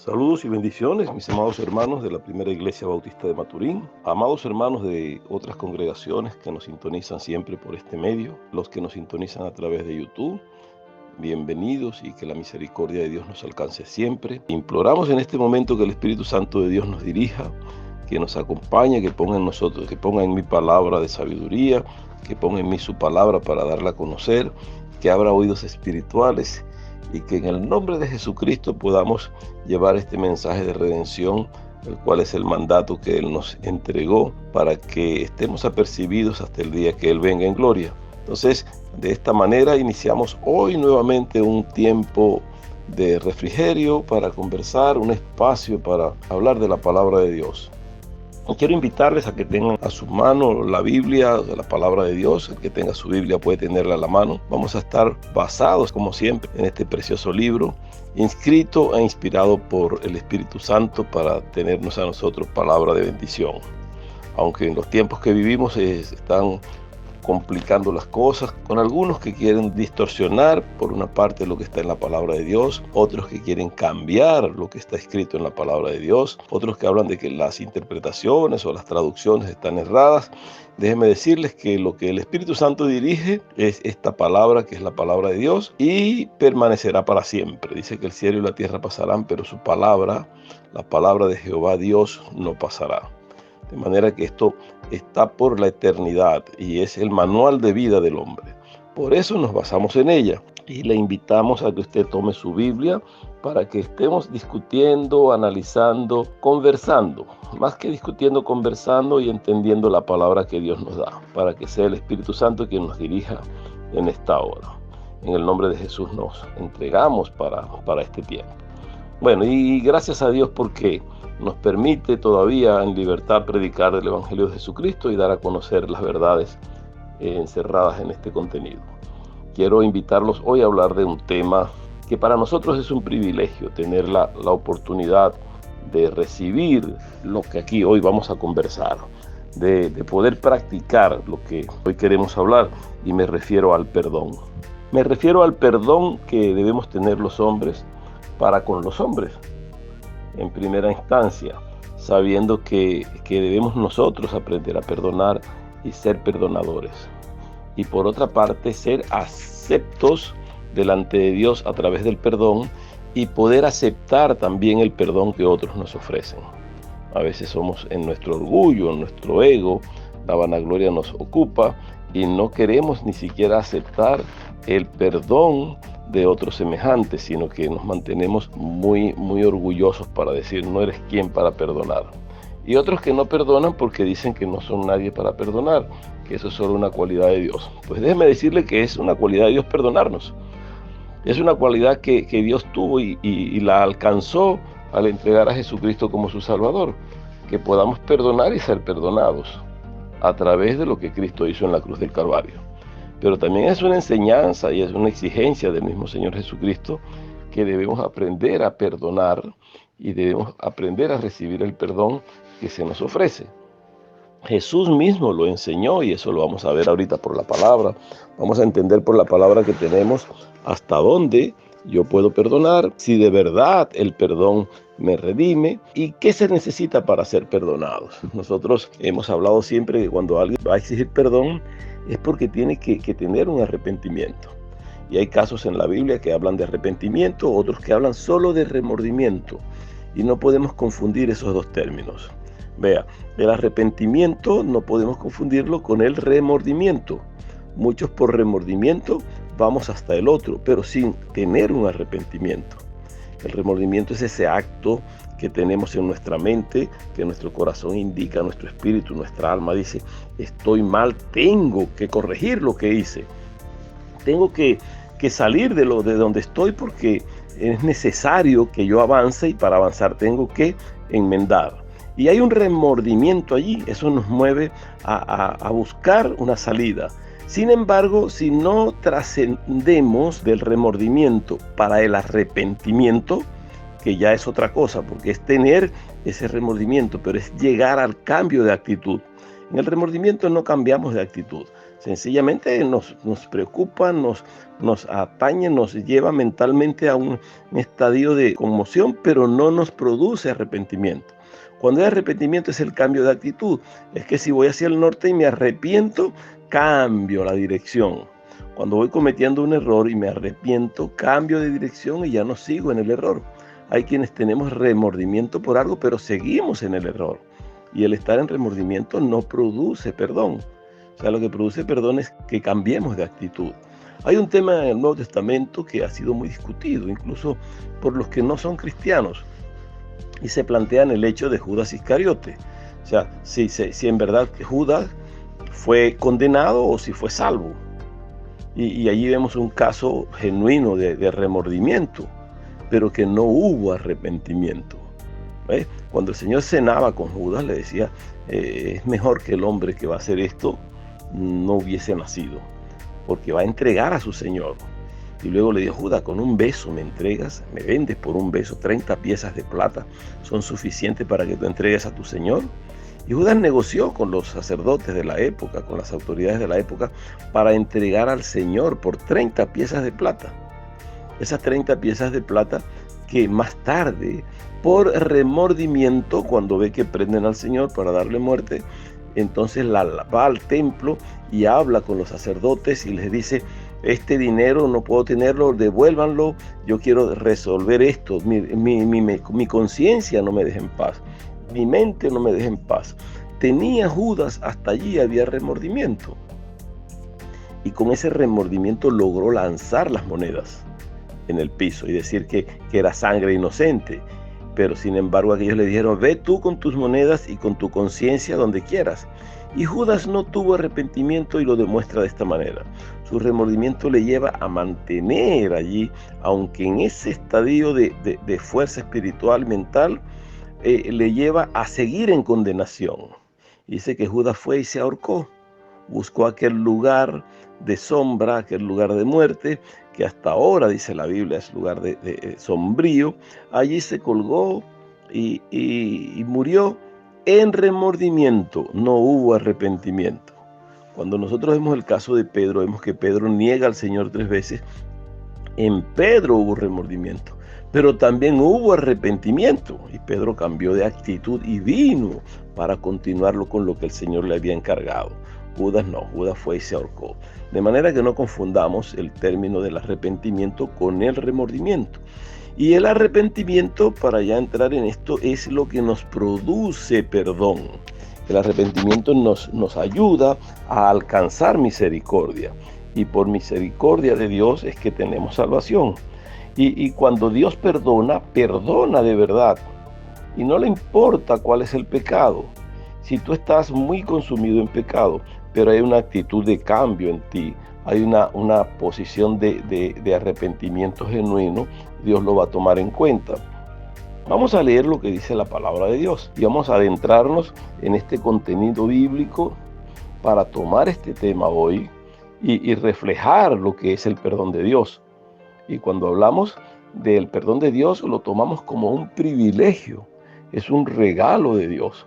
Saludos y bendiciones, mis amados hermanos de la Primera Iglesia Bautista de Maturín, amados hermanos de otras congregaciones que nos sintonizan siempre por este medio, los que nos sintonizan a través de YouTube, bienvenidos y que la misericordia de Dios nos alcance siempre. Imploramos en este momento que el Espíritu Santo de Dios nos dirija, que nos acompañe, que ponga en nosotros, que ponga en mí palabra de sabiduría, que ponga en mí su palabra para darla a conocer, que abra oídos espirituales y que en el nombre de Jesucristo podamos llevar este mensaje de redención, el cual es el mandato que Él nos entregó para que estemos apercibidos hasta el día que Él venga en gloria. Entonces, de esta manera iniciamos hoy nuevamente un tiempo de refrigerio para conversar, un espacio para hablar de la palabra de Dios. Quiero invitarles a que tengan a su mano la Biblia, la palabra de Dios. El que tenga su Biblia puede tenerla a la mano. Vamos a estar basados, como siempre, en este precioso libro, inscrito e inspirado por el Espíritu Santo para tenernos a nosotros palabra de bendición. Aunque en los tiempos que vivimos están complicando las cosas, con algunos que quieren distorsionar por una parte lo que está en la palabra de Dios, otros que quieren cambiar lo que está escrito en la palabra de Dios, otros que hablan de que las interpretaciones o las traducciones están erradas. Déjenme decirles que lo que el Espíritu Santo dirige es esta palabra, que es la palabra de Dios, y permanecerá para siempre. Dice que el cielo y la tierra pasarán, pero su palabra, la palabra de Jehová Dios, no pasará. De manera que esto está por la eternidad y es el manual de vida del hombre. Por eso nos basamos en ella y le invitamos a que usted tome su Biblia para que estemos discutiendo, analizando, conversando. Más que discutiendo, conversando y entendiendo la palabra que Dios nos da, para que sea el Espíritu Santo quien nos dirija en esta hora. En el nombre de Jesús nos entregamos para este tiempo. Bueno, y gracias a Dios porque nos permite todavía en libertad predicar el Evangelio de Jesucristo y dar a conocer las verdades encerradas en este contenido. Quiero invitarlos hoy a hablar de un tema que para nosotros es un privilegio, tener la oportunidad de recibir lo que aquí hoy vamos a conversar, de poder practicar lo que hoy queremos hablar, y me refiero al perdón. Me refiero al perdón que debemos tener los hombres para con los hombres. En primera instancia, sabiendo que debemos nosotros aprender a perdonar y ser perdonadores. Y por otra parte, ser aceptos delante de Dios a través del perdón y poder aceptar también el perdón que otros nos ofrecen. A veces somos en nuestro orgullo, en nuestro ego, la vanagloria nos ocupa y no queremos ni siquiera aceptar el perdón de otros semejantes, sino que nos mantenemos muy orgullosos para decir no eres quien para perdonar. Y otros que no perdonan porque dicen que no son nadie para perdonar, que eso es solo una cualidad de Dios. Pues déjeme decirle que es una cualidad de Dios perdonarnos. Es una cualidad que Dios tuvo y la alcanzó al entregar a Jesucristo como su Salvador, que podamos perdonar y ser perdonados a través de lo que Cristo hizo en la cruz del Calvario. Pero también es una enseñanza y es una exigencia del mismo Señor Jesucristo que debemos aprender a perdonar y debemos aprender a recibir el perdón que se nos ofrece. Jesús mismo lo enseñó y eso lo vamos a ver ahorita por la palabra. Vamos a entender por la palabra que tenemos hasta dónde yo puedo perdonar, si de verdad el perdón me redime y qué se necesita para ser perdonados. Nosotros hemos hablado siempre que cuando alguien va a exigir perdón es porque tiene que tener un arrepentimiento. Y hay casos en la Biblia que hablan de arrepentimiento, otros que hablan solo de remordimiento. Y no podemos confundir esos dos términos. Vea, el arrepentimiento no podemos confundirlo con el remordimiento. Muchos por remordimiento vamos hasta el otro, pero sin tener un arrepentimiento. El remordimiento es ese acto que tenemos en nuestra mente, que nuestro corazón indica, nuestro espíritu, nuestra alma dice, estoy mal, tengo que corregir lo que hice. Tengo que salir de donde estoy porque es necesario que yo avance y para avanzar tengo que enmendar. Y hay un remordimiento allí, eso nos mueve a buscar una salida. Sin embargo, si no trascendemos del remordimiento para el arrepentimiento, que ya es otra cosa, porque es tener ese remordimiento, pero es llegar al cambio de actitud. En el remordimiento no cambiamos de actitud, Sencillamente nos preocupa, nos atañe, nos lleva mentalmente a un estadio de conmoción, pero no nos produce arrepentimiento. Cuando hay arrepentimiento es el cambio de actitud. Es que si voy hacia el norte y me arrepiento, cambio la dirección. Cuando voy cometiendo un error y me arrepiento, cambio de dirección y ya no sigo en el error. Hay quienes tenemos remordimiento por algo, pero seguimos en el error. Y el estar en remordimiento no produce perdón. O sea, lo que produce perdón es que cambiemos de actitud. Hay un tema en el Nuevo Testamento que ha sido muy discutido, incluso por los que no son cristianos, y se plantean el hecho de Judas Iscariote. O sea, si en verdad Judas fue condenado o si fue salvo. Y allí vemos un caso genuino de remordimiento, pero que no hubo arrepentimiento. ¿Ves? Cuando el Señor cenaba con Judas, le decía, es mejor que el hombre que va a hacer esto no hubiese nacido, porque va a entregar a su Señor. Y luego le dijo, Judas, con un beso me entregas, me vendes por un beso, 30 piezas de plata son suficientes para que tú entregues a tu Señor. Y Judas negoció con los sacerdotes de la época, con las autoridades de la época, para entregar al Señor por 30 piezas de plata. Esas 30 piezas de plata que más tarde, por remordimiento, cuando ve que prenden al Señor para darle muerte, entonces va al templo y habla con los sacerdotes y les dice, este dinero no puedo tenerlo, devuélvanlo, yo quiero resolver esto, mi conciencia no me deja en paz, mi mente no me deja en paz. Tenía Judas, hasta allí había remordimiento, y con ese remordimiento logró lanzar las monedas en el piso y decir que era sangre inocente. Pero sin embargo aquellos le dijeron, ve tú con tus monedas y con tu conciencia donde quieras. Y Judas no tuvo arrepentimiento y lo demuestra de esta manera. Su remordimiento le lleva a mantener allí, aunque en ese estadio de fuerza espiritual, mental, le lleva a seguir en condenación. Dice que Judas fue y se ahorcó. Buscó aquel lugar de sombra, aquel lugar de muerte, que hasta ahora, dice la Biblia, es lugar de sombrío. Allí se colgó y murió en remordimiento. No hubo arrepentimiento. Cuando nosotros vemos el caso de Pedro, vemos que Pedro niega al Señor 3 veces. En Pedro hubo remordimiento, pero también hubo arrepentimiento. Y Pedro cambió de actitud y vino para continuarlo con lo que el Señor le había encargado. Judas no, Judas fue y se ahorcó. De manera que no confundamos el término del arrepentimiento con el remordimiento. Y el arrepentimiento, para ya entrar en esto, es lo que nos produce perdón. El arrepentimiento nos ayuda a alcanzar misericordia. Y por misericordia de Dios es que tenemos salvación. Y cuando Dios perdona, perdona de verdad. Y no le importa cuál es el pecado. Si tú estás muy consumido en pecado, pero hay una actitud de cambio en ti, hay una posición de arrepentimiento genuino, Dios lo va a tomar en cuenta. Vamos a leer lo que dice la palabra de Dios y vamos a adentrarnos en este contenido bíblico para tomar este tema hoy y reflejar lo que es el perdón de Dios. Y cuando hablamos del perdón de Dios, lo tomamos como un privilegio, es un regalo de Dios.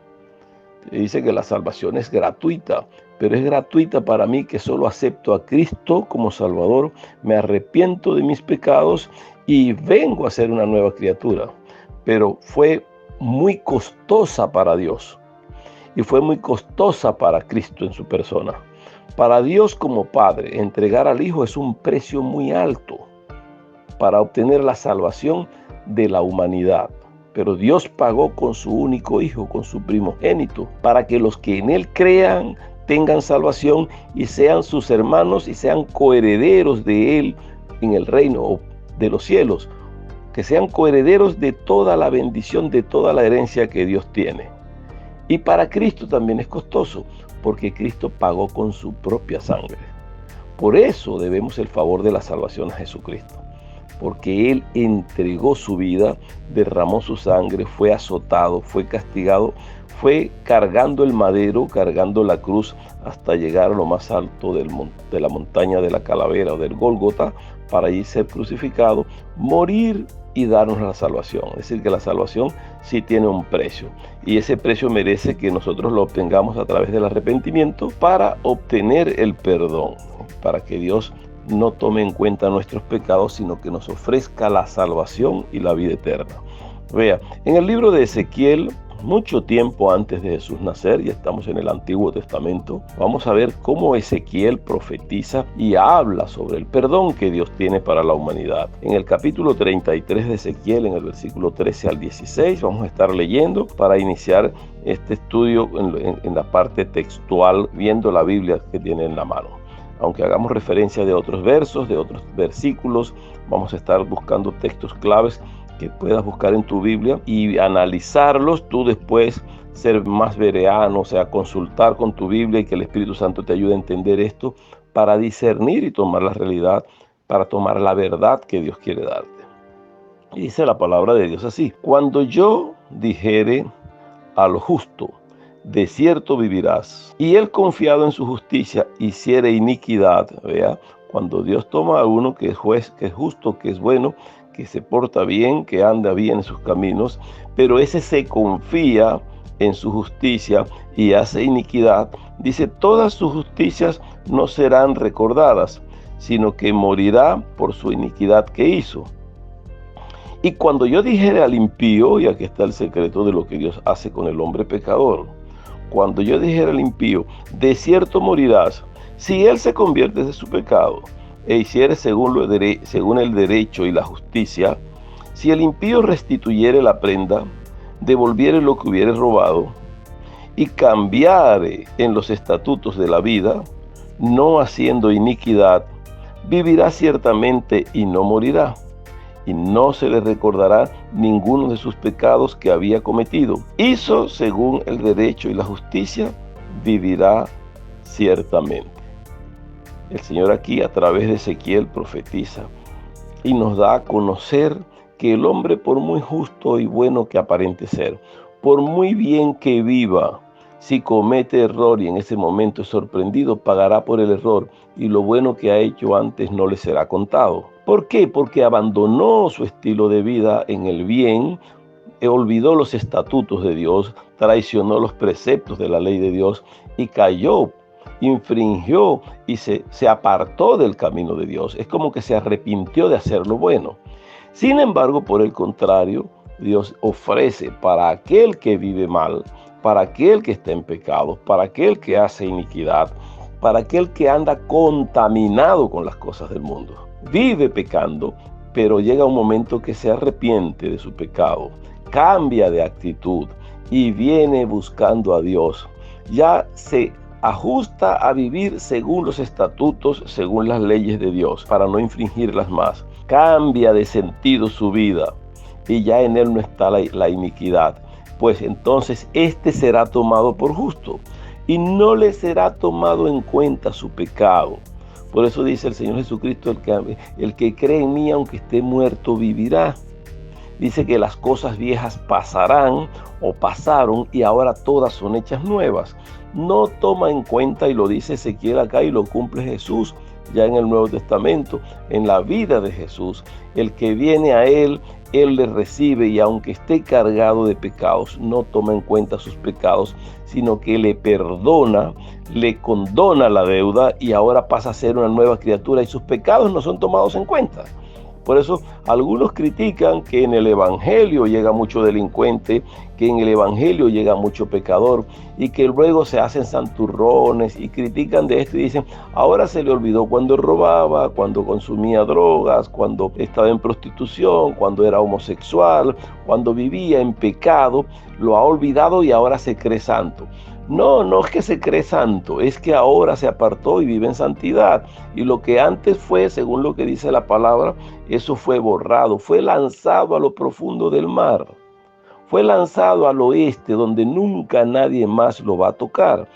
Dice que la salvación es gratuita, pero es gratuita para mí que solo acepto a Cristo como Salvador, me arrepiento de mis pecados y vengo a ser una nueva criatura. Pero fue muy costosa para Dios y fue muy costosa para Cristo en su persona. Para Dios como Padre, entregar al Hijo es un precio muy alto para obtener la salvación de la humanidad. Pero Dios pagó con su único Hijo, con su primogénito, para que los que en Él crean tengan salvación y sean sus hermanos y sean coherederos de Él en el reino de los cielos, que sean coherederos de toda la bendición, de toda la herencia que Dios tiene. Y para Cristo también es costoso, porque Cristo pagó con su propia sangre. Por eso debemos el favor de la salvación a Jesucristo. Porque Él entregó su vida, derramó su sangre, fue azotado, fue castigado, fue cargando el madero, cargando la cruz hasta llegar a lo más alto de la montaña de la calavera o del Gólgota, para allí ser crucificado, morir y darnos la salvación. Es decir, que la salvación sí tiene un precio, y ese precio merece que nosotros lo obtengamos a través del arrepentimiento para obtener el perdón, para que Dios no tome en cuenta nuestros pecados, sino que nos ofrezca la salvación y la vida eterna. Vea, en el libro de Ezequiel, mucho tiempo antes de Jesús nacer, ya estamos en el Antiguo Testamento, vamos a ver cómo Ezequiel profetiza y habla sobre el perdón que Dios tiene para la humanidad. En el capítulo 33 de Ezequiel, en el versículo 13 al 16, vamos a estar leyendo para iniciar este estudio en la parte textual, viendo la Biblia que tiene en la mano. Aunque hagamos referencia de otros versos, de otros versículos, vamos a estar buscando textos claves que puedas buscar en tu Biblia y analizarlos, tú después ser más bereano, o sea, consultar con tu Biblia y que el Espíritu Santo te ayude a entender esto para discernir y tomar la realidad, para tomar la verdad que Dios quiere darte. Y dice la palabra de Dios así: cuando yo dijere al justo, de cierto vivirás, y él confiado en su justicia hiciere iniquidad. Vea, cuando Dios toma a uno que es juez, que es justo, que es bueno, que se porta bien, que anda bien en sus caminos, pero ese se confía en su justicia y hace iniquidad, dice, todas sus justicias no serán recordadas, sino que morirá por su iniquidad que hizo. Y cuando yo dijere al impío, y aquí está el secreto de lo que Dios hace con el hombre pecador, cuando yo dijere al impío, de cierto morirás, si él se convierte de su pecado e hiciere según el derecho y la justicia, si el impío restituyere la prenda, devolviere lo que hubiere robado, y cambiare en los estatutos de la vida, no haciendo iniquidad, vivirá ciertamente y no morirá, y no se le recordará ninguno de sus pecados que había cometido. Hizo según el derecho y la justicia, vivirá ciertamente. El Señor aquí a través de Ezequiel profetiza y nos da a conocer que el hombre, por muy justo y bueno que aparente ser, por muy bien que viva, si comete error y en ese momento es sorprendido, pagará por el error, y lo bueno que ha hecho antes no le será contado. ¿Por qué? Porque abandonó su estilo de vida en el bien, olvidó los estatutos de Dios, traicionó los preceptos de la ley de Dios y cayó, infringió y se apartó del camino de Dios. Es como que se arrepintió de hacer lo bueno. Sin embargo, por el contrario, Dios ofrece para aquel que vive mal, para aquel que está en pecado, para aquel que hace iniquidad, para aquel que anda contaminado con las cosas del mundo. Vive pecando, pero llega un momento que se arrepiente de su pecado, cambia de actitud y viene buscando a Dios. Ya se ajusta a vivir según los estatutos, según las leyes de Dios, para no infringirlas más. Cambia de sentido su vida y ya en él no está la iniquidad. Pues entonces este será tomado por justo y no le será tomado en cuenta su pecado. Por eso dice el Señor Jesucristo, el que cree en mí, aunque esté muerto, vivirá. Dice que las cosas viejas pasarán o pasaron y ahora todas son hechas nuevas. No toma en cuenta, y lo dice Ezequiel acá y lo cumple Jesús ya en el Nuevo Testamento, en la vida de Jesús. El que viene a Él le recibe, y aunque esté cargado de pecados, no toma en cuenta sus pecados, sino que le perdona, le condona la deuda y ahora pasa a ser una nueva criatura y sus pecados no son tomados en cuenta. Por eso algunos critican que en el Evangelio llega mucho delincuente, que en el Evangelio llega mucho pecador y que luego se hacen santurrones y critican de esto y dicen, ahora se le olvidó cuando robaba, cuando consumía drogas, cuando estaba en prostitución, cuando era homosexual, cuando vivía en pecado, lo ha olvidado y ahora se cree santo. No es que se cree santo, es que ahora se apartó y vive en santidad. Y lo que antes fue, según lo que dice la palabra, eso fue borrado, fue lanzado a lo profundo del mar. Fue lanzado al oeste, donde nunca nadie más lo va a tocar.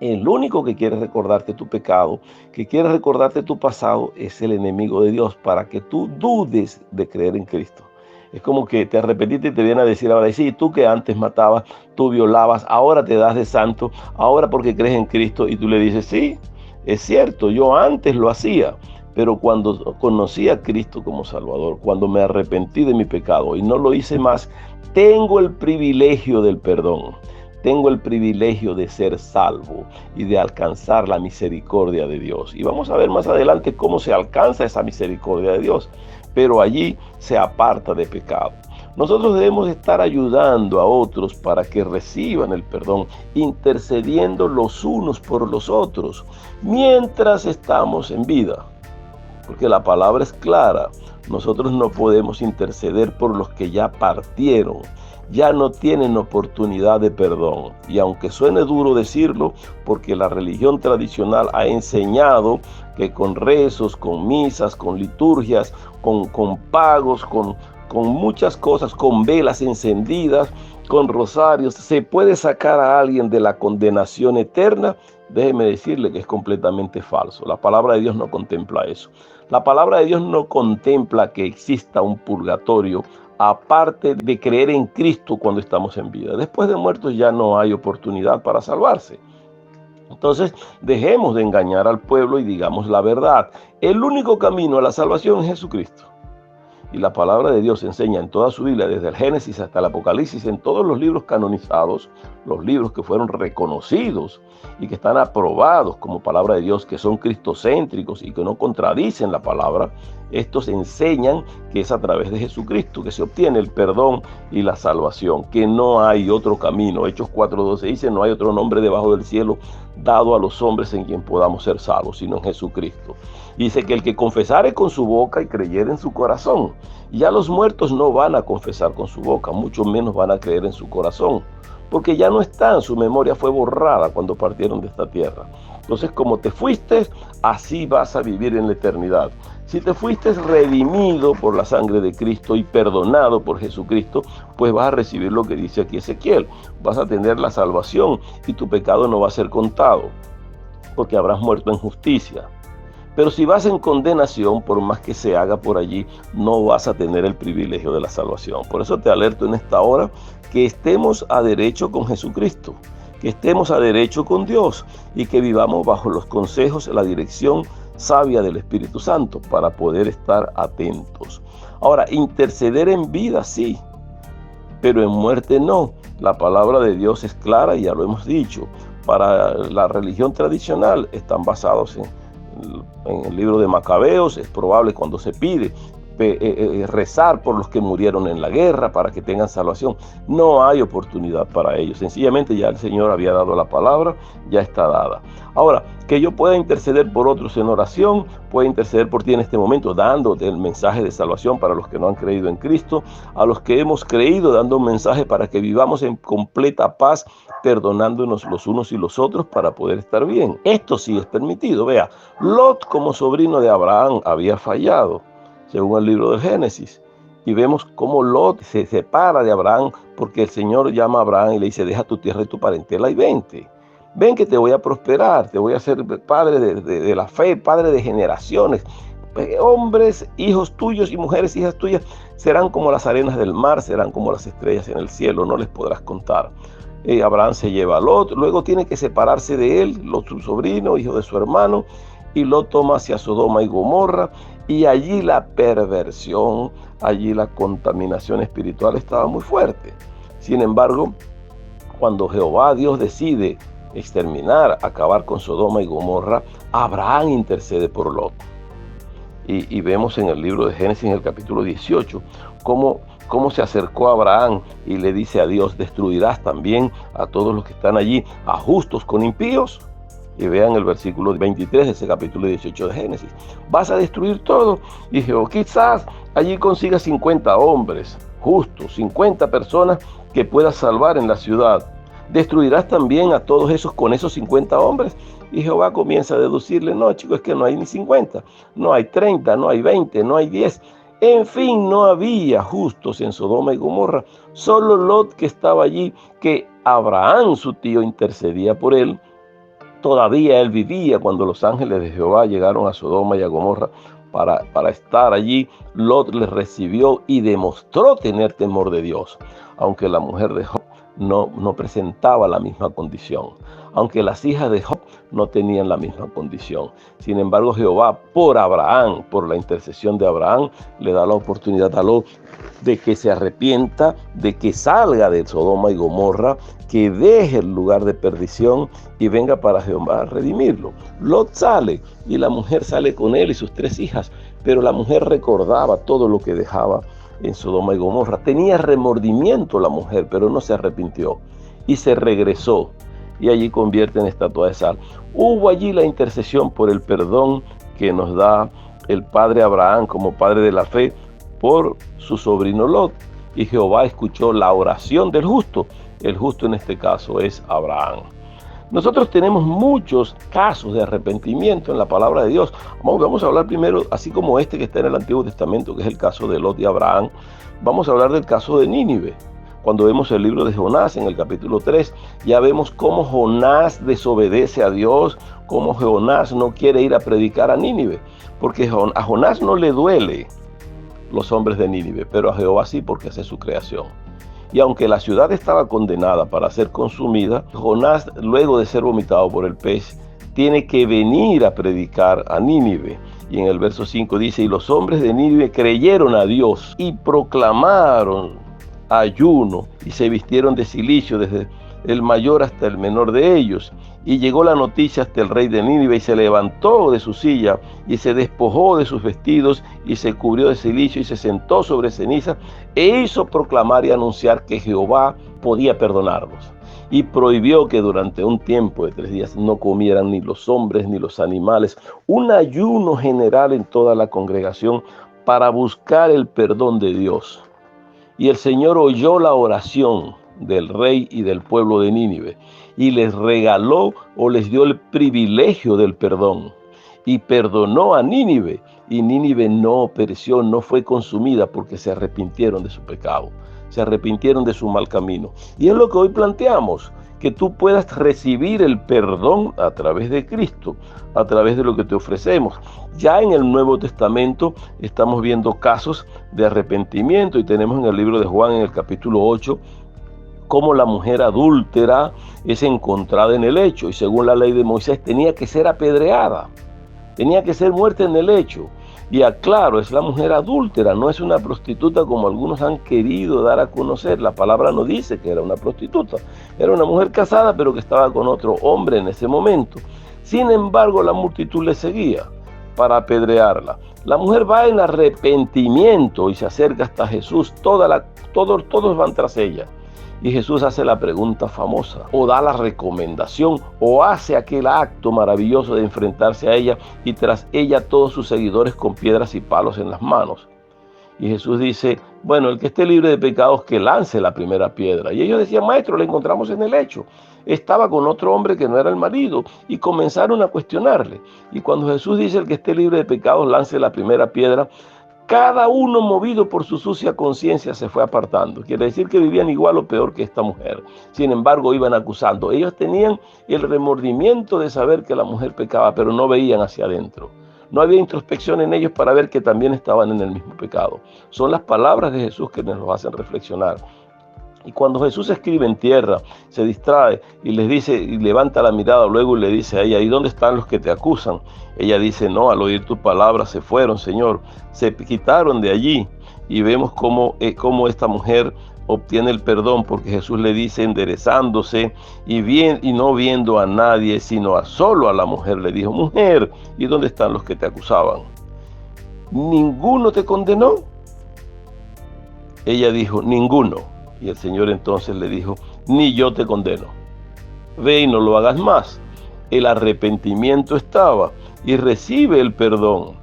El único que quiere recordarte tu pecado, que quiere recordarte tu pasado, es el enemigo de Dios, para que tú dudes de creer en Cristo. Es como que te arrepentiste y te viene a decir ahora, sí, tú que antes matabas, tú violabas, ahora te das de santo, ahora porque crees en Cristo, y tú le dices, sí, es cierto, yo antes lo hacía, Pero cuando conocí a Cristo como Salvador, cuando me arrepentí de mi pecado y no lo hice más, tengo el privilegio del perdón. Tengo el privilegio de ser salvo y de alcanzar la misericordia de Dios. Y vamos a ver más adelante cómo se alcanza esa misericordia de Dios. Pero allí se aparta de pecado. Nosotros debemos estar ayudando a otros para que reciban el perdón, intercediendo los unos por los otros, mientras estamos en vida. Porque la palabra es clara. Nosotros no podemos interceder por los que ya partieron, ya no tienen oportunidad de perdón. Y aunque suene duro decirlo, porque la religión tradicional ha enseñado que con rezos, con misas, con liturgias, con pagos, con muchas cosas, con velas encendidas, con rosarios, se puede sacar a alguien de la condenación eterna. Déjeme decirle que es completamente falso. La palabra de Dios no contempla eso. La palabra de Dios no contempla que exista un purgatorio aparte de creer en Cristo cuando estamos en vida. Después de muertos ya no hay oportunidad para salvarse. Entonces, dejemos de engañar al pueblo y digamos la verdad. El único camino a la salvación es Jesucristo. Y la palabra de Dios enseña en toda su Biblia, desde el Génesis hasta el Apocalipsis, en todos los libros canonizados, los libros que fueron reconocidos y que están aprobados como palabra de Dios, que son cristocéntricos y que no contradicen la palabra. Estos enseñan que es a través de Jesucristo que se obtiene el perdón y la salvación, que no hay otro camino. Hechos 4:12 dice: no hay otro nombre debajo del cielo dado a los hombres en quien podamos ser salvos, sino en Jesucristo. Dice que el que confesare con su boca y creyere en su corazón. Ya los muertos no van a confesar con su boca, mucho menos van a creer en su corazón, porque ya no están, su memoria fue borrada cuando partieron de esta tierra. Entonces, como te fuiste, así vas a vivir en la eternidad. Si te fuiste redimido por la sangre de Cristo y perdonado por Jesucristo, pues vas a recibir lo que dice aquí Ezequiel. Vas a tener la salvación y tu pecado no va a ser contado, porque habrás muerto en justicia. Pero si vas en condenación, por más que se haga por allí, no vas a tener el privilegio de la salvación. Por eso te alerto en esta hora que estemos a derecho con Jesucristo, que estemos a derecho con Dios y que vivamos bajo los consejos, la dirección sabia del Espíritu Santo para poder estar atentos. Ahora, interceder en vida sí, pero en muerte no. La palabra de Dios es clara y ya lo hemos dicho. Para la religión tradicional están basados en el libro de Macabeos. Es probable cuando se pide rezar por los que murieron en la guerra para que tengan salvación. No hay oportunidad para ellos. Sencillamente ya el Señor había dado la palabra, ya está dada. Ahora, que yo pueda interceder por otros en oración, puedo interceder por ti en este momento, dándote el mensaje de salvación para los que no han creído en Cristo, a los que hemos creído, dando un mensaje para que vivamos en completa paz, perdonándonos los unos y los otros para poder estar bien. Esto sí es permitido. Vea, Lot como sobrino de Abraham había fallado, según el libro del Génesis. Y vemos cómo Lot se separa de Abraham porque el Señor llama a Abraham y le dice: deja tu tierra y tu parentela y vente. Ven que te voy a prosperar, te voy a hacer padre de la fe, padre de generaciones. Hombres, hijos tuyos y mujeres, hijas tuyas, serán como las arenas del mar, serán como las estrellas en el cielo, no les podrás contar. Abraham se lleva a Lot, luego tiene que separarse de él, Lot su sobrino, hijo de su hermano, y Lot toma hacia Sodoma y Gomorra, y allí la perversión, allí la contaminación espiritual estaba muy fuerte. Sin embargo, cuando Jehová Dios decide exterminar, acabar con Sodoma y Gomorra, Abraham intercede por Lot. Y vemos en el libro de Génesis, en el capítulo 18, cómo se acercó a Abraham y le dice a Dios: ¿destruirás también a todos los que están allí, a justos con impíos? Y vean el versículo 23 de ese capítulo 18 de Génesis. ¿Vas a destruir todo? Y dijo: quizás allí consigas 50 hombres justos, 50 personas que puedas salvar en la ciudad. ¿Destruirás también a todos esos con esos 50 hombres? Y Jehová comienza a deducirle: no, chicos, es que no hay ni 50, no hay 30, no hay 20, no hay 10. En fin, no había justos en Sodoma y Gomorra, solo Lot, que estaba allí, que Abraham, su tío, intercedía por él. Todavía él vivía cuando los ángeles de Jehová llegaron a Sodoma y a Gomorra para estar allí. Lot les recibió y demostró tener temor de Dios, aunque la mujer de no presentaba la misma condición, aunque las hijas de Job no tenían la misma condición. Sin embargo, Jehová, por Abraham, por la intercesión de Abraham, le da la oportunidad a Lot de que se arrepienta, de que salga de Sodoma y Gomorra, que deje el lugar de perdición y venga para Jehová a redimirlo. Lot sale y la mujer sale con él y sus 3 hijas, pero la mujer recordaba todo lo que dejaba en Sodoma y Gomorra. Tenía remordimiento la mujer, pero no se arrepintió y se regresó y allí convierte en estatua de sal. Hubo allí la intercesión por el perdón que nos da el padre Abraham como padre de la fe por su sobrino Lot, y Jehová escuchó la oración del justo. El justo en este caso es Abraham. Nosotros tenemos muchos casos de arrepentimiento en la palabra de Dios. Vamos a hablar primero, así como este que está en el Antiguo Testamento, que es el caso de Lot y Abraham. Vamos a hablar del caso de Nínive. Cuando vemos el libro de Jonás en el capítulo 3, ya vemos cómo Jonás desobedece a Dios, cómo Jonás no quiere ir a predicar a Nínive, porque a Jonás no le duele los hombres de Nínive, pero a Jehová sí, porque es su creación. Y aunque la ciudad estaba condenada para ser consumida, Jonás, luego de ser vomitado por el pez, tiene que venir a predicar a Nínive. Y en el verso 5 dice, y los hombres de Nínive creyeron a Dios y proclamaron ayuno y se vistieron de cilicio desde el mayor hasta el menor de ellos. Y llegó la noticia hasta el rey de Nínive y se levantó de su silla y se despojó de sus vestidos y se cubrió de cilicio y se sentó sobre ceniza e hizo proclamar y anunciar que Jehová podía perdonarlos. Y prohibió que durante un tiempo de 3 días no comieran ni los hombres ni los animales. Un ayuno general en toda la congregación para buscar el perdón de Dios. Y el Señor oyó la oración del rey y del pueblo de Nínive y les regaló o les dio el privilegio del perdón y perdonó a Nínive, y Nínive no pereció, no fue consumida porque se arrepintieron de su pecado, se arrepintieron de su mal camino. Y es lo que hoy planteamos, que tú puedas recibir el perdón a través de Cristo, a través de lo que te ofrecemos. Ya en el Nuevo Testamento estamos viendo casos de arrepentimiento y tenemos en el libro de Juan en el capítulo 8 cómo la mujer adúltera es encontrada en el lecho y según la ley de Moisés tenía que ser apedreada, tenía que ser muerta en el lecho. Y aclaro, es la mujer adúltera, no es una prostituta como algunos han querido dar a conocer. La palabra no dice que era una prostituta, era una mujer casada pero que estaba con otro hombre en ese momento. Sin embargo, la multitud le seguía para apedrearla. La mujer va en arrepentimiento y se acerca hasta Jesús, todos van tras ella. Y Jesús hace la pregunta famosa, o da la recomendación, o hace aquel acto maravilloso de enfrentarse a ella y tras ella todos sus seguidores con piedras y palos en las manos. Y Jesús dice, bueno, el que esté libre de pecados que lance la primera piedra. Y ellos decían, maestro, la encontramos en el lecho. Estaba con otro hombre que no era el marido y comenzaron a cuestionarle. Y cuando Jesús dice, el que esté libre de pecados lance la primera piedra, cada uno movido por su sucia conciencia se fue apartando. Quiere decir que vivían igual o peor que esta mujer. Sin embargo, iban acusando. Ellos tenían el remordimiento de saber que la mujer pecaba, pero no veían hacia adentro. No había introspección en ellos para ver que también estaban en el mismo pecado. Son las palabras de Jesús que nos hacen reflexionar. Y cuando Jesús escribe en tierra, se distrae y les dice, y levanta la mirada luego y le dice a ella, ¿y dónde están los que te acusan? Ella dice, no, al oír tus palabras se fueron, Señor, se quitaron de allí. Y vemos cómo esta mujer obtiene el perdón, porque Jesús le dice enderezándose y no viendo a nadie, sino solo a la mujer, le dijo, mujer, ¿y dónde están los que te acusaban? ¿Ninguno te condenó? Ella dijo, ninguno. Y el Señor entonces le dijo, ni yo te condeno. Ve y no lo hagas más. El arrepentimiento estaba y recibe el perdón,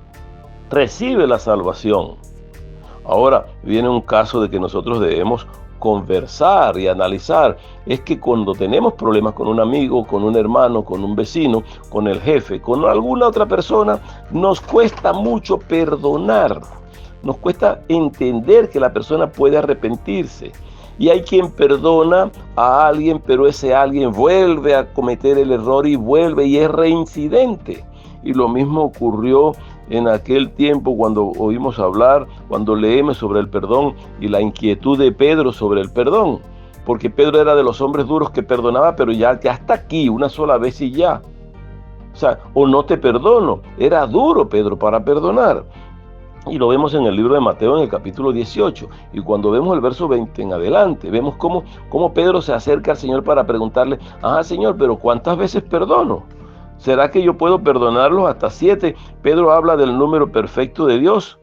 recibe la salvación. Ahora viene un caso de que nosotros debemos conversar y analizar. Es que cuando tenemos problemas con un amigo, con un hermano, con un vecino, con el jefe, con alguna otra persona, nos cuesta mucho perdonar. Nos cuesta entender que la persona puede arrepentirse. Y hay quien perdona a alguien, pero ese alguien vuelve a cometer el error y vuelve y es reincidente. Y lo mismo ocurrió en aquel tiempo cuando oímos hablar, cuando leemos sobre el perdón y la inquietud de Pedro sobre el perdón. porque Pedro era de los hombres duros que perdonaba, pero ya hasta aquí, una sola vez y ya. O sea, o no te perdono. Era duro Pedro para perdonar. Y lo vemos en el libro de Mateo en el capítulo 18. Y cuando vemos el verso 20 en adelante, vemos cómo Pedro se acerca al Señor para preguntarle, Señor, pero ¿cuántas veces perdono? ¿Será que yo puedo perdonarlos hasta 7? Pedro habla del número perfecto de Dios.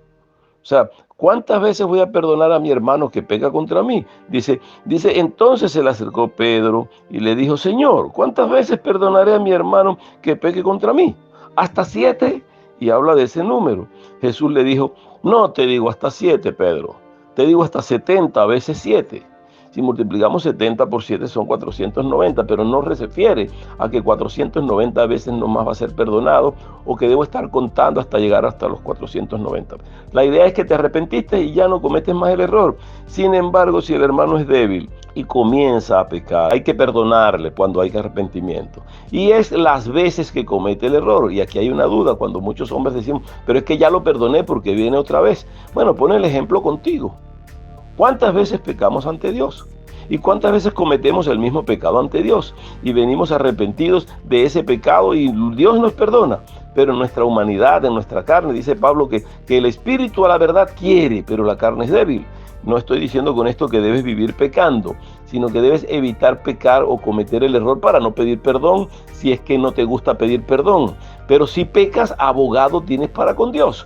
O sea, ¿cuántas veces voy a perdonar a mi hermano que peca contra mí? Dice, entonces se le acercó Pedro y le dijo, Señor, ¿cuántas veces perdonaré a mi hermano que peque contra mí? ¿Hasta 7? Y habla de ese número. Jesús le dijo, no te digo hasta 7, Pedro, te digo hasta 70 veces 7. Si multiplicamos 70 por 7 son 490, pero no se refiere a que 490 veces nomás va a ser perdonado o que debo estar contando hasta llegar hasta los 490. La idea es que te arrepentiste y ya no cometes más el error. Sin embargo, si el hermano es débil y comienza a pecar, hay que perdonarle cuando hay arrepentimiento. Y es las veces que comete el error. Y aquí hay una duda cuando muchos hombres decimos, pero es que ya lo perdoné porque viene otra vez. Bueno, pon el ejemplo contigo. ¿Cuántas veces pecamos ante Dios? ¿Y cuántas veces cometemos el mismo pecado ante Dios? Y venimos arrepentidos de ese pecado y Dios nos perdona. Pero en nuestra humanidad, en nuestra carne, dice Pablo que el espíritu a la verdad quiere, pero la carne es débil. No estoy diciendo con esto que debes vivir pecando, sino que debes evitar pecar o cometer el error para no pedir perdón si es que no te gusta pedir perdón. Pero si pecas, abogado tienes para con Dios.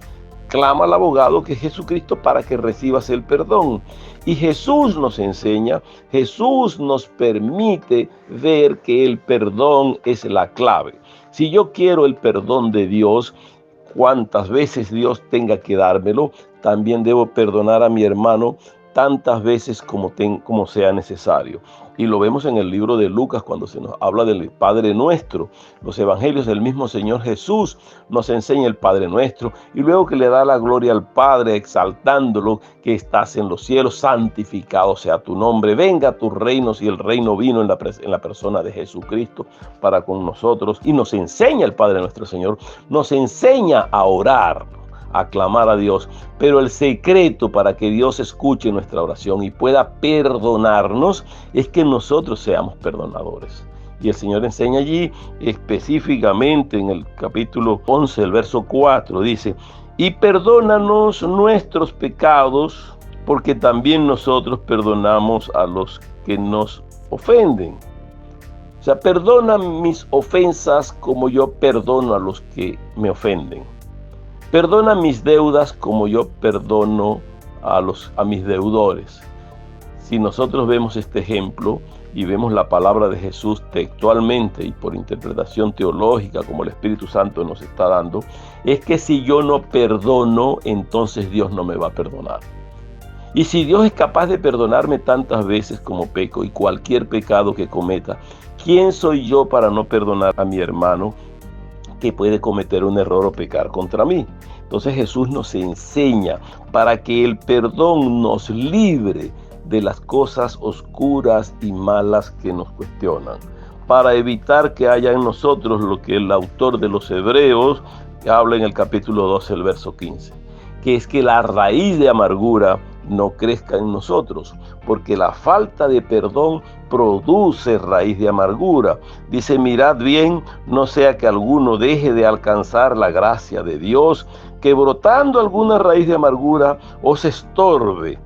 Clama al abogado que es Jesucristo para que recibas el perdón. Y Jesús nos enseña, Jesús nos permite ver que el perdón es la clave. Si yo quiero el perdón de Dios, cuantas veces Dios tenga que dármelo, también debo perdonar a mi hermano tantas veces como sea necesario. Y lo vemos en el libro de Lucas cuando se nos habla del Padre Nuestro. Los evangelios del mismo Señor Jesús nos enseña el Padre Nuestro y luego que le da la gloria al Padre exaltándolo, que estás en los cielos, santificado sea tu nombre, venga a tus reinos, y el reino vino en la persona de Jesucristo para con nosotros. Y nos enseña el Padre Nuestro Señor, nos enseña a orar, a clamar a Dios, pero el secreto para que Dios escuche nuestra oración y pueda perdonarnos es que nosotros seamos perdonadores. Y el Señor enseña allí específicamente en el capítulo 11, el verso 4, dice, y perdónanos nuestros pecados, porque también nosotros perdonamos a los que nos ofenden. O sea, perdona mis ofensas como yo perdono a los que me ofenden. Perdona mis deudas como yo perdono a mis deudores. Si nosotros vemos este ejemplo y vemos la palabra de Jesús textualmente y por interpretación teológica como el Espíritu Santo nos está dando, es que si yo no perdono, entonces Dios no me va a perdonar. Y si Dios es capaz de perdonarme tantas veces como peco y cualquier pecado que cometa, ¿quién soy yo para no perdonar a mi hermano que puede cometer un error o pecar contra mí? Entonces Jesús nos enseña para que el perdón nos libre de las cosas oscuras y malas que nos cuestionan, para evitar que haya en nosotros lo que el autor de los Hebreos habla en el capítulo 12, el verso 15, que es que la raíz de amargura no crezca en nosotros, porque la falta de perdón produce raíz de amargura. Dice, mirad bien, no sea que alguno deje de alcanzar la gracia de Dios, que brotando alguna raíz de amargura os estorbe,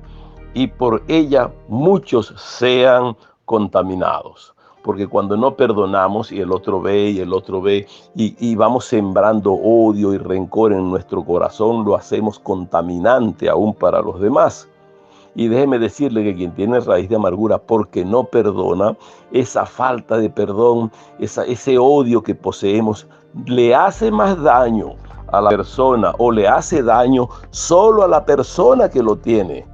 y por ella muchos sean contaminados. Porque cuando no perdonamos y el otro ve y vamos sembrando odio y rencor en nuestro corazón, lo hacemos contaminante aún para los demás. Y déjeme decirle que quien tiene raíz de amargura porque no perdona, esa falta de perdón, ese odio que poseemos, le hace más daño a la persona o le hace daño solo a la persona que lo tiene,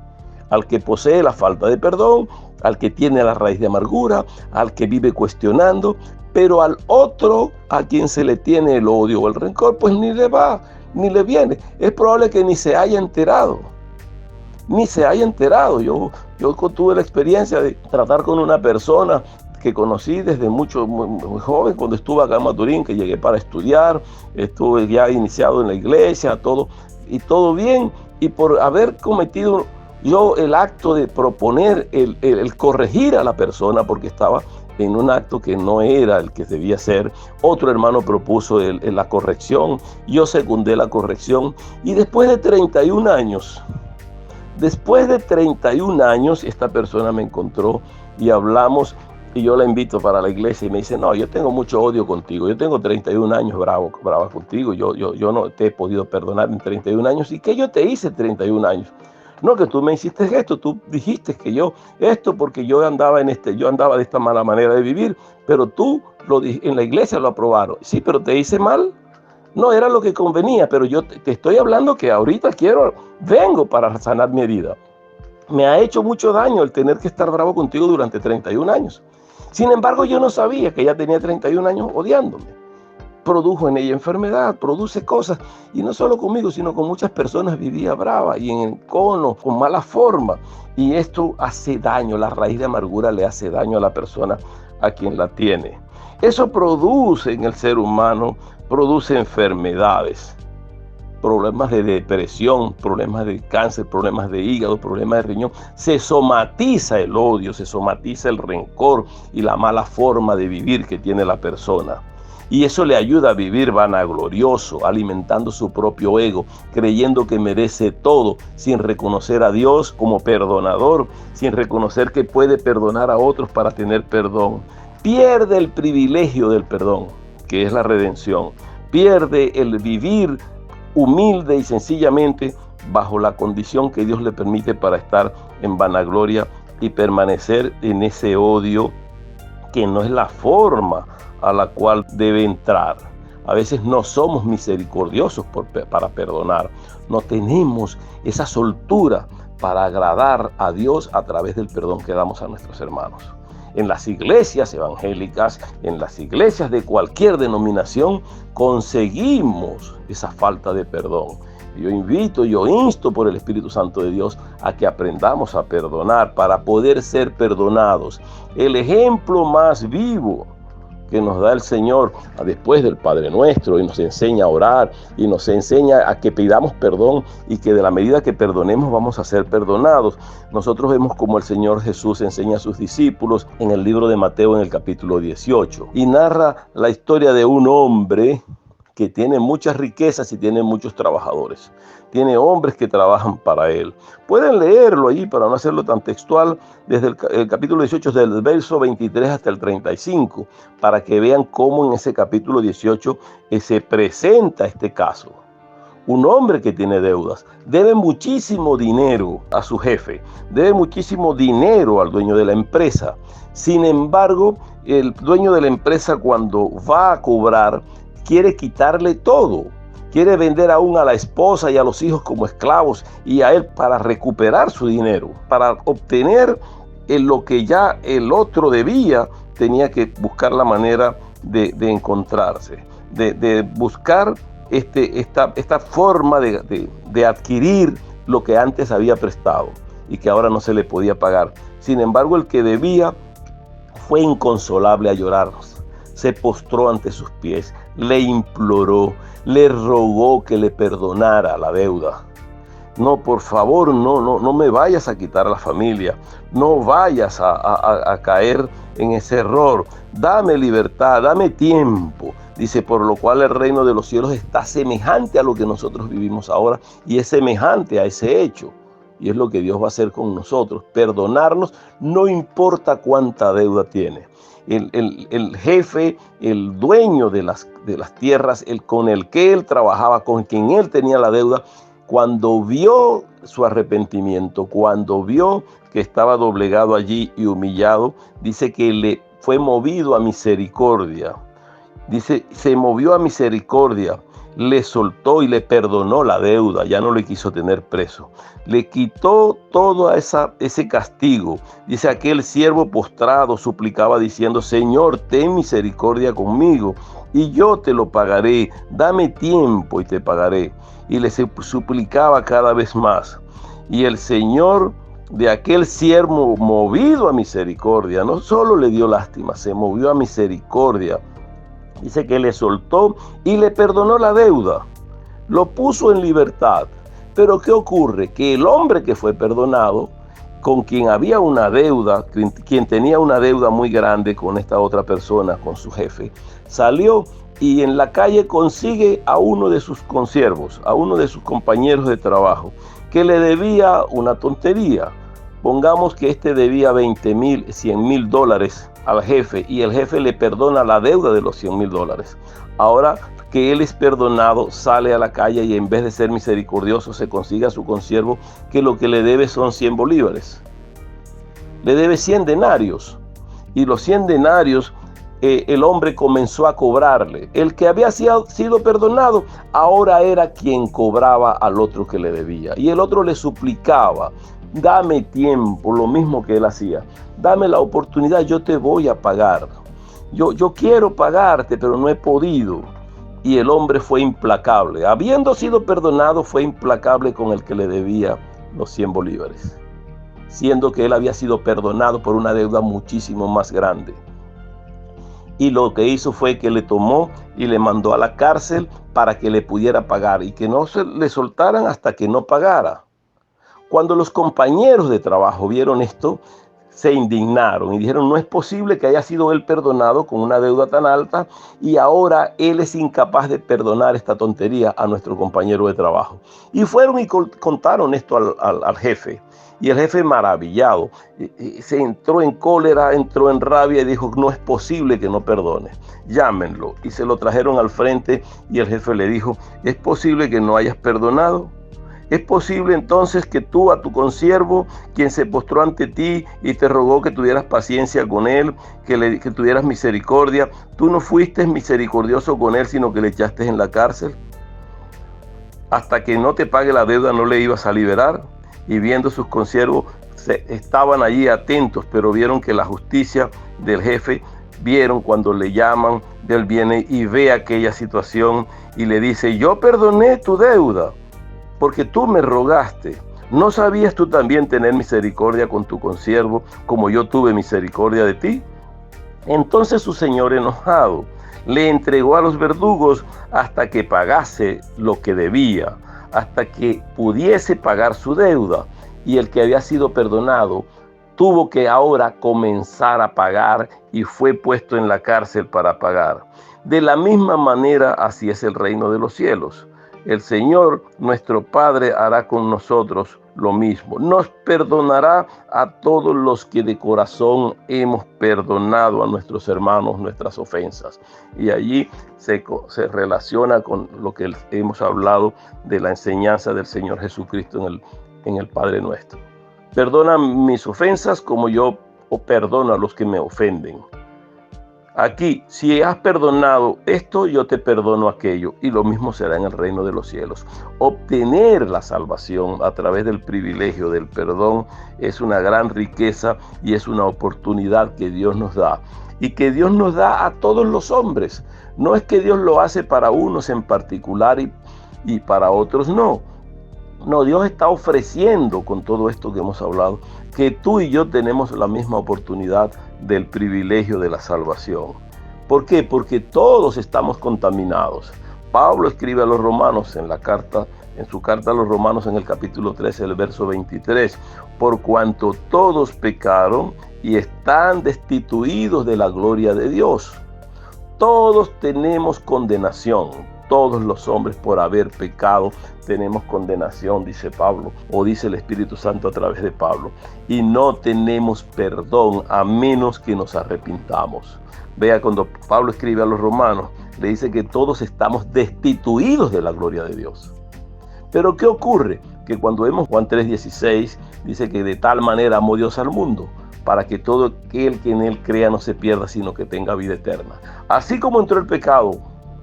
al que posee la falta de perdón, al que tiene la raíz de amargura, al que vive cuestionando, pero al otro a quien se le tiene el odio o el rencor, pues ni le va, ni le viene. Es probable que ni se haya enterado. Yo tuve la experiencia de tratar con una persona que conocí desde muy joven, cuando estuve acá en Maturín, que llegué para estudiar, estuve ya iniciado en la iglesia, todo bien, y por haber cometido Yo el acto de proponer, el corregir a la persona porque estaba en un acto que no era el que debía ser. Otro hermano propuso la corrección, yo secundé la corrección y después de 31 años, esta persona me encontró y hablamos y yo la invito para la iglesia y me dice, no, yo tengo mucho odio contigo, yo tengo 31 años brava contigo, yo no te he podido perdonar en 31 años. ¿Y qué yo te hice 31 años? No, que tú me hiciste esto, tú dijiste que yo esto porque yo andaba de esta mala manera de vivir, pero tú en la iglesia lo aprobaron. Sí, pero te hice mal. No, era lo que convenía, pero yo te estoy hablando que ahorita vengo para sanar mi herida. Me ha hecho mucho daño el tener que estar bravo contigo durante 31 años. Sin embargo, yo no sabía que ella tenía 31 años odiándome. Produjo en ella enfermedad, produce cosas, y no solo conmigo, sino con muchas personas vivía brava y en encono, con mala forma, y esto hace daño, la raíz de amargura le hace daño a la persona a quien la tiene. Eso produce en el ser humano, produce enfermedades, problemas de depresión, problemas de cáncer, problemas de hígado, problemas de riñón. Se somatiza el odio, se somatiza el rencor y la mala forma de vivir que tiene la persona. Y eso le ayuda a vivir vanaglorioso, alimentando su propio ego, creyendo que merece todo, sin reconocer a Dios como perdonador, sin reconocer que puede perdonar a otros para tener perdón. Pierde el privilegio del perdón, que es la redención. Pierde el vivir humilde y sencillamente bajo la condición que Dios le permite para estar en vanagloria y permanecer en ese odio que no es la forma a la cual debe entrar. A veces no somos misericordiosos para perdonar, no tenemos esa soltura para agradar a Dios a través del perdón que damos a nuestros hermanos. En las iglesias evangélicas, en las iglesias de cualquier denominación, conseguimos esa falta de perdón. Yo insto por el Espíritu Santo de Dios a que aprendamos a perdonar para poder ser perdonados. El ejemplo más vivo que nos da el Señor después del Padre Nuestro, y nos enseña a orar y nos enseña a que pidamos perdón y que de la medida que perdonemos vamos a ser perdonados. Nosotros vemos como el Señor Jesús enseña a sus discípulos en el libro de Mateo en el capítulo 18 y narra la historia de un hombre que tiene muchas riquezas y tiene muchos trabajadores. Tiene hombres que trabajan para él. Pueden leerlo allí para no hacerlo tan textual, desde el capítulo 18, desde el verso 23 hasta el 35, para que vean cómo en ese capítulo 18 se presenta este caso. Un hombre que tiene deudas, debe muchísimo dinero a su jefe, debe muchísimo dinero al dueño de la empresa. Sin embargo, el dueño de la empresa, cuando va a cobrar, quiere quitarle todo, quiere vender aún a la esposa y a los hijos como esclavos y a él para recuperar su dinero, para obtener lo que ya el otro debía. Tenía que buscar la manera de encontrarse, de buscar esta forma de adquirir lo que antes había prestado y que ahora no se le podía pagar. Sin embargo, el que debía fue inconsolable a llorarnos. Se postró ante sus pies, le imploró, le rogó que le perdonara la deuda. No, por favor, no me vayas a quitar a la familia, no vayas a caer en ese error. Dame libertad, dame tiempo. Dice, por lo cual el reino de los cielos está semejante a lo que nosotros vivimos ahora y es semejante a ese hecho. Y es lo que Dios va a hacer con nosotros, perdonarnos, no importa cuánta deuda tiene. El jefe, el dueño de las tierras, con el que él trabajaba, con quien él tenía la deuda, cuando vio su arrepentimiento, cuando vio que estaba doblegado allí y humillado, dice que le fue movido a misericordia. Dice, se movió a misericordia, le soltó y le perdonó la deuda, ya no le quiso tener preso. Le quitó todo ese castigo. Dice, aquel siervo postrado suplicaba diciendo, Señor, ten misericordia conmigo y yo te lo pagaré. Dame tiempo y te pagaré. Y le suplicaba cada vez más. Y el Señor de aquel siervo, movido a misericordia, no solo le dio lástima, se movió a misericordia. Dice que le soltó y le perdonó la deuda. Lo puso en libertad. Pero ¿qué ocurre? Que el hombre que fue perdonado, con quien había una deuda, quien tenía una deuda muy grande con esta otra persona, con su jefe, salió y en la calle consigue a uno de sus consiervos, a uno de sus compañeros de trabajo, que le debía una tontería. Pongamos que este debía 20,000, 100,000 dólares al jefe y el jefe le perdona la deuda de los 100,000 dólares. Ahora que él es perdonado, sale a la calle y en vez de ser misericordioso se consigue a su consiervo que lo que le debe son 100 bolívares. Le debe 100 denarios y los 100 denarios el hombre comenzó a cobrarle. El que había sido perdonado ahora era quien cobraba al otro que le debía. Y el otro le suplicaba, dame tiempo, lo mismo que él hacía. Dame la oportunidad, yo te voy a pagar. Yo quiero pagarte, pero no he podido. Y el hombre fue implacable. Habiendo sido perdonado, fue implacable con el que le debía los 100 bolívares. Siendo que él había sido perdonado por una deuda muchísimo más grande. Y lo que hizo fue que le tomó y le mandó a la cárcel para que le pudiera pagar y que no se le soltaran hasta que no pagara. Cuando los compañeros de trabajo vieron esto, se indignaron y dijeron, no es posible que haya sido él perdonado con una deuda tan alta y ahora él es incapaz de perdonar esta tontería a nuestro compañero de trabajo. Y fueron y contaron esto al jefe. Y el jefe, maravillado, se entró en cólera, entró en rabia y dijo, no es posible que no perdone, llámenlo. Y se lo trajeron al frente y el jefe le dijo, ¿es posible que no hayas perdonado? ¿Es posible entonces que tú a tu consiervo, quien se postró ante ti y te rogó que tuvieras paciencia con él, que tuvieras misericordia, tú no fuiste misericordioso con él, sino que le echaste en la cárcel? Hasta que no te pague la deuda no le ibas a liberar. Y viendo sus consiervos, estaban allí atentos, pero vieron que la justicia del jefe, vieron cuando le llaman, él viene y ve aquella situación y le dice, yo perdoné tu deuda, porque tú me rogaste. ¿No sabías tú también tener misericordia con tu consiervo, como yo tuve misericordia de ti? Entonces su señor, enojado, le entregó a los verdugos hasta que pagase lo que debía, hasta que pudiese pagar su deuda. Y el que había sido perdonado tuvo que ahora comenzar a pagar y fue puesto en la cárcel para pagar. De la misma manera, así es el reino de los cielos. El Señor, nuestro Padre, hará con nosotros lo mismo. Nos perdonará a todos los que de corazón hemos perdonado a nuestros hermanos nuestras ofensas. Y allí se relaciona con lo que hemos hablado de la enseñanza del Señor Jesucristo en el Padre Nuestro. Perdona mis ofensas como yo perdono a los que me ofenden. Aquí, si has perdonado esto, yo te perdono aquello. Y lo mismo será en el reino de los cielos. Obtener la salvación a través del privilegio del perdón es una gran riqueza y es una oportunidad que Dios nos da. Y que Dios nos da a todos los hombres. No es que Dios lo hace para unos en particular y para otros no. No, Dios está ofreciendo con todo esto que hemos hablado, que tú y yo tenemos la misma oportunidad del privilegio de la salvación. ¿Por qué? Porque todos estamos contaminados. Pablo escribe a los romanos en su carta a los romanos en el capítulo 13, el verso 23, por cuanto todos pecaron y están destituidos de la gloria de Dios. Todos tenemos condenación. Todos los hombres por haber pecado tenemos condenación, dice Pablo, o dice el Espíritu Santo a través de Pablo. Y no tenemos perdón a menos que nos arrepintamos. Vea, cuando Pablo escribe a los romanos, le dice que todos estamos destituidos de la gloria de Dios. Pero ¿qué ocurre? Que cuando vemos Juan 3:16, dice que de tal manera amó Dios al mundo, para que todo aquel que en él crea no se pierda, sino que tenga vida eterna. Así como entró el pecado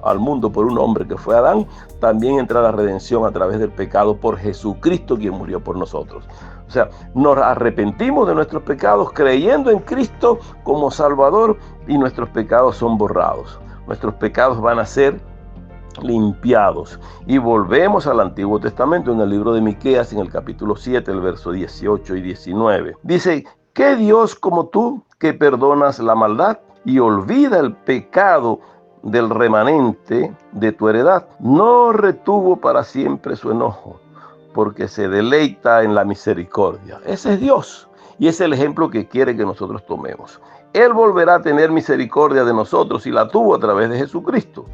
al mundo por un hombre que fue Adán, también entra la redención a través del pecado por Jesucristo, quien murió por nosotros. O sea, nos arrepentimos de nuestros pecados creyendo en Cristo como Salvador y nuestros pecados son borrados. Nuestros pecados van a ser limpiados. Y volvemos al Antiguo Testamento en el libro de Miqueas, en el capítulo 7, el verso 18 y 19. Dice, ¿qué Dios como tú que perdonas la maldad y olvida el pecado del remanente de tu heredad? No retuvo para siempre su enojo, porque se deleita en la misericordia. Ese es Dios y es el ejemplo que quiere que nosotros tomemos. Él volverá a tener misericordia de nosotros y la tuvo a través de Jesucristo.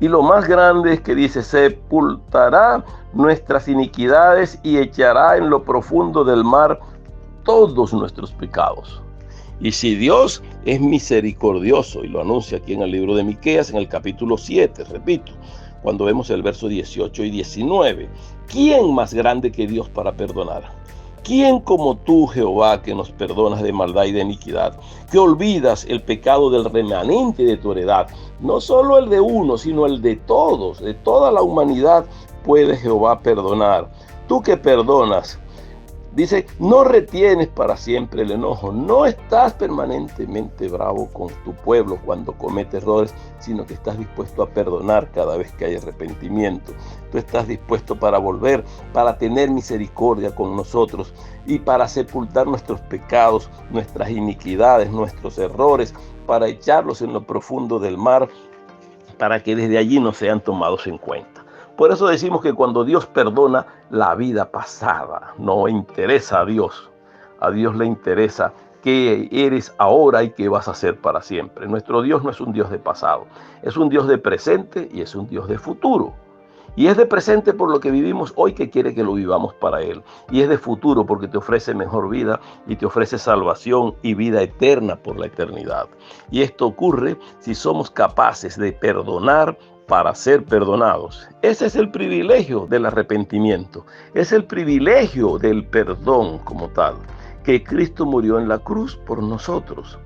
Y lo más grande es que dice, sepultará nuestras iniquidades y echará en lo profundo del mar todos nuestros pecados. Y si Dios es misericordioso, y lo anuncia aquí en el libro de Miqueas, en el capítulo 7, repito, cuando vemos el verso 18 y 19, ¿quién más grande que Dios para perdonar? ¿Quién como tú, Jehová, que nos perdonas de maldad y de iniquidad, que olvidas el pecado del remanente de tu heredad, no solo el de uno, sino el de todos, de toda la humanidad, puede Jehová perdonar? Tú que perdonas, dice, no retienes para siempre el enojo, no estás permanentemente bravo con tu pueblo cuando comete errores, sino que estás dispuesto a perdonar cada vez que hay arrepentimiento. Tú estás dispuesto para volver, para tener misericordia con nosotros y para sepultar nuestros pecados, nuestras iniquidades, nuestros errores, para echarlos en lo profundo del mar, para que desde allí no sean tomados en cuenta. Por eso decimos que cuando Dios perdona la vida pasada, no interesa a Dios. A Dios le interesa qué eres ahora y qué vas a hacer para siempre. Nuestro Dios no es un Dios de pasado, es un Dios de presente y es un Dios de futuro. Y es de presente por lo que vivimos hoy, que quiere que lo vivamos para Él. Y es de futuro porque te ofrece mejor vida y te ofrece salvación y vida eterna por la eternidad. Y esto ocurre si somos capaces de perdonar para ser perdonados. Ese es el privilegio del arrepentimiento. Es el privilegio del perdón como tal. Que Cristo murió en la cruz por nosotros.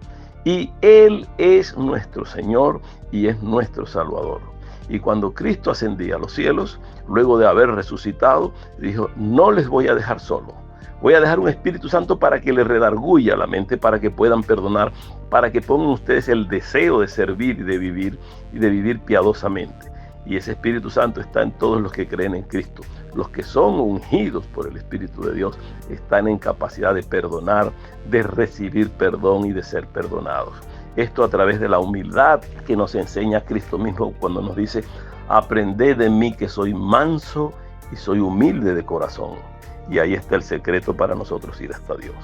Y Él es nuestro Señor y es nuestro Salvador. Y cuando Cristo ascendía a los cielos, luego de haber resucitado, dijo, no les voy a dejar solo. Voy a dejar un Espíritu Santo para que les redarguya la mente, para que puedan perdonar, para que pongan ustedes el deseo de servir y de vivir piadosamente. Y ese Espíritu Santo está en todos los que creen en Cristo. Los que son ungidos por el Espíritu de Dios están en capacidad de perdonar, de recibir perdón y de ser perdonados. Esto a través de la humildad que nos enseña Cristo mismo cuando nos dice, aprended de mí que soy manso y soy humilde de corazón. Y ahí está el secreto para nosotros ir hasta Dios.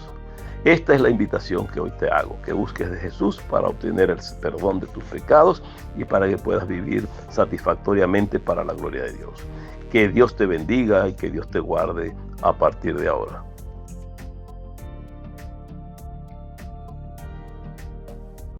Esta es la invitación que hoy te hago, que busques de Jesús para obtener el perdón de tus pecados y para que puedas vivir satisfactoriamente para la gloria de Dios. Que Dios te bendiga y que Dios te guarde a partir de ahora.